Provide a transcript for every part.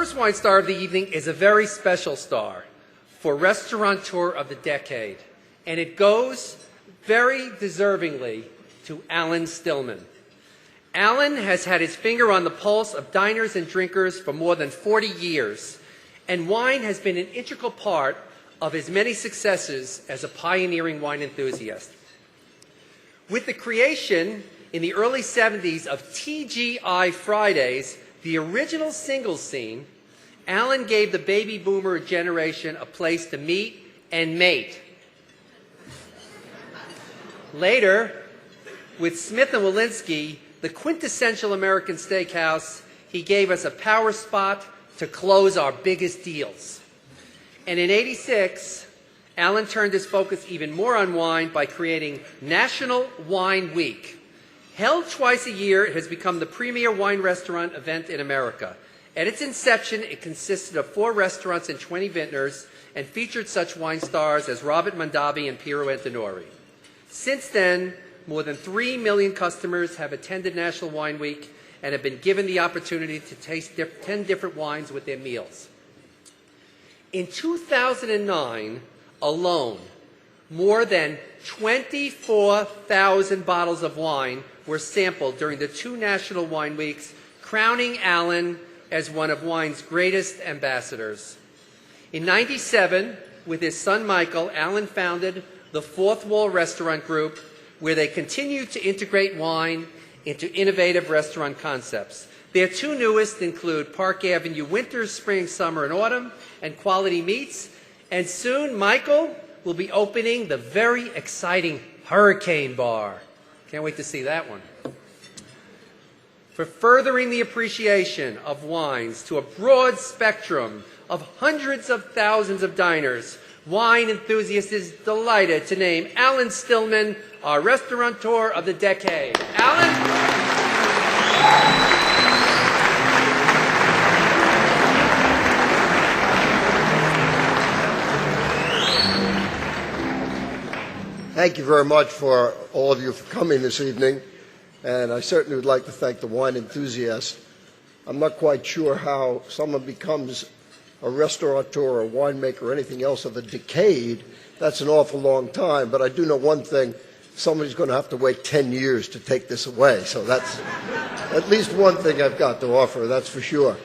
first wine star of the evening is a very special star for Restaurateur of the Decade, and it goes very deservingly to Alan Stillman. Alan has had his finger on the pulse of diners and drinkers for more than 40 years, and wine has been an integral part of his many successes as a pioneering wine enthusiast. With the creation in the early 70s of TGI Fridays, the original singles scene, Alan gave the baby boomer generation a place to meet and mate. Later, with Smith & Walensky, the quintessential American steakhouse, he gave us a power spot to close our biggest deals. And in '86, Alan turned his focus even more on wine by creating National Wine Week. Held twice a year, it has become the premier wine restaurant event in America. At its inception, it consisted of 4 restaurants and 20 vintners and featured such wine stars as Robert Mondavi and Piero Antinori. Since then, more than 3 million customers have attended National Wine Week and have been given the opportunity to taste 10 different wines with their meals. In 2009 alone, more than 24,000 bottles of wine were sampled during the 2 National Wine Weeks, crowning Alan as one of wine's greatest ambassadors. In '97, with his son Michael, Alan founded the Fourth Wall Restaurant Group, where they continue to integrate wine into innovative restaurant concepts. Their 2 newest include Park Avenue Winter, Spring, Summer, and Autumn, and Quality Meats. And soon, Michael will be opening the very exciting Hurricane Bar. Can't wait to see that one. For furthering the appreciation of wines to a broad spectrum of hundreds of thousands of diners, Wine Enthusiast is delighted to name Alan Stillman our Restaurateur of the Decade. Alan? Thank you very much for all of you for coming this evening, and I certainly would like to thank the Wine Enthusiast. I'm not quite sure how someone becomes a restaurateur or a winemaker or anything else of a decade. That's an awful long time, but I do know one thing: somebody's going to have to wait 10 years to take this away, so that's at least one thing I've got to offer, that's for sure.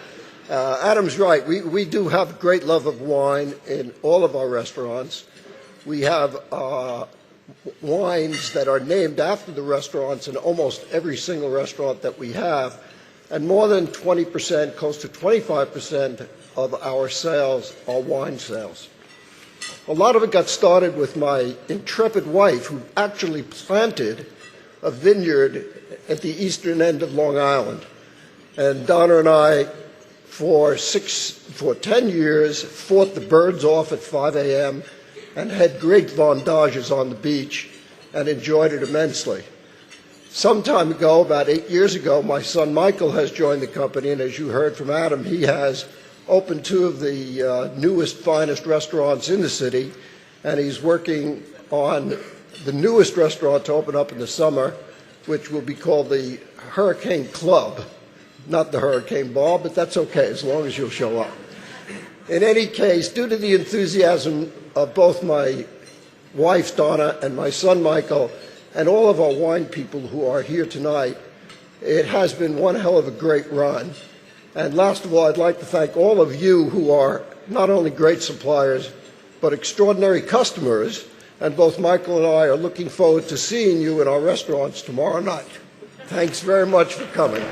Adam's right. We do have great love of wine in all of our restaurants. We have wines that are named after the restaurants in almost every single restaurant that we have, and more than 20%, close to 25% of our sales are wine sales. A lot of it got started with my intrepid wife, who actually planted a vineyard at the eastern end of Long Island. And Donna and I, for 10 years, fought the birds off at 5 a.m. and had great vendages on the beach and enjoyed it immensely. Some time ago, about 8 years ago, my son Michael has joined the company, and as you heard from Adam, he has opened 2 of the newest, finest restaurants in the city, and he's working on the newest restaurant to open up in the summer, which will be called the Hurricane Club. Not the Hurricane Bar, but that's okay, as long as you'll show up. In any case, due to the enthusiasm of both my wife, Donna, and my son, Michael, and all of our wine people who are here tonight, it has been one hell of a great run. And last of all, I'd like to thank all of you who are not only great suppliers, but extraordinary customers. And both Michael and I are looking forward to seeing you in our restaurants tomorrow night. Thanks very much for coming.